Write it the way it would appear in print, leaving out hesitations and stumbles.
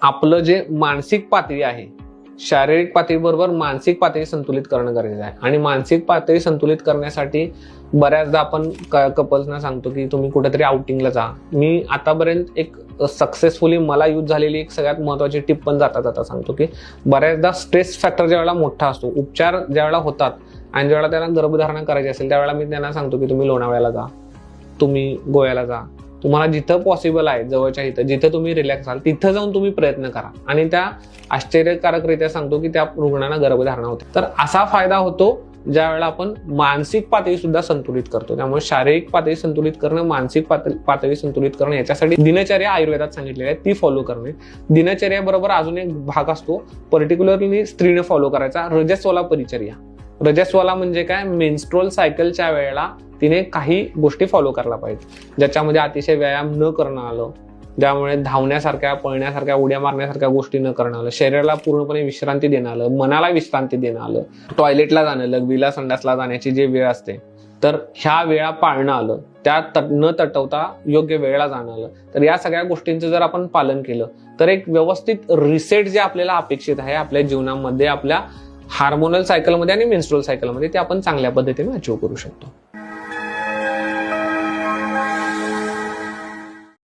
आपलं जे मानसिक पातळी आहे, शारीरिक पातळीबरोबर मानसिक पातळी संतुलित करणं गरजेचं आहे. आणि मानसिक पातळी संतुलित करण्यासाठी बऱ्याचदा आपण कपल्सना सांगतो की तुम्ही कुठेतरी आउटिंगला जा. मी आतापर्यंत एक सक्सेसफुली मला यूज झालेली एक सगळ्यात महत्वाची टिप पण जाता जाता सांगतो की बऱ्याचदा स्ट्रेस फॅक्टर ज्यावेळेला मोठा असतो, उपचार ज्यावेळेला होतात आणि ज्यावेळेला त्यांना गर्भधारणा करायची असेल त्यावेळेला मी त्यांना सांगतो की तुम्ही लोणावळ्याला जा, तुम्ही गोव्याला जा, तुम्हाला जिथं पॉसिबल आहे जवळच्या इथं जिथं तुम्ही रिलॅक्स व्हाल तिथं जाऊन तुम्ही प्रयत्न करा. आणि त्या आश्चर्यकारकरित्या सांगतो की त्या रुग्णांना गर्भधारणा होते. तर असा फायदा होतो ज्या वेळेला आपण मानसिक पातळी सुद्धा संतुलित करतो. त्यामुळे शारीरिक पातळी संतुलित करणं, मानसिक पातळी संतुलित करणं, याच्यासाठी दिनचर्या आयुर्वेदात सांगितलेली आहे ती फॉलो करणे. दिनचर्याबरोबर अजून एक भाग असतो पर्टिक्युलरली स्त्रीने फॉलो करायचा, रजस्वला परिचर्या. रजस्वला म्हणजे काय, मेन्स्ट्रुअल सायकलच्या वेळेला तिने काही गोष्टी फॉलो करायला पाहिजे, ज्याच्यामध्ये अतिशय व्यायाम न करणं आलं, ज्यामुळे धावण्यासारख्या, पळण्यासारख्या, उड्या मारण्यासारख्या गोष्टी न करणं आलं, शरीराला पूर्णपणे विश्रांती देणं आलं, मनाला विश्रांती देणं आलं, टॉयलेटला जाणं, लघवीला, संडासला जाण्याची जी वेळ असते तर ह्या वेळा पाळणं आलं, त्या न तटवता योग्य वेळेला जाणं आलं. तर या सगळ्या गोष्टींचं जर आपण पालन केलं तर एक व्यवस्थित रिसेट जे आपल्याला अपेक्षित आहे आपल्या जीवनामध्ये, आपल्या हार्मोनल सायकलमध्ये आणि मेन्स्ट्रुअल सायकलमध्ये, ते आपण चांगल्या पद्धतीने अचीव्ह करू शकतो.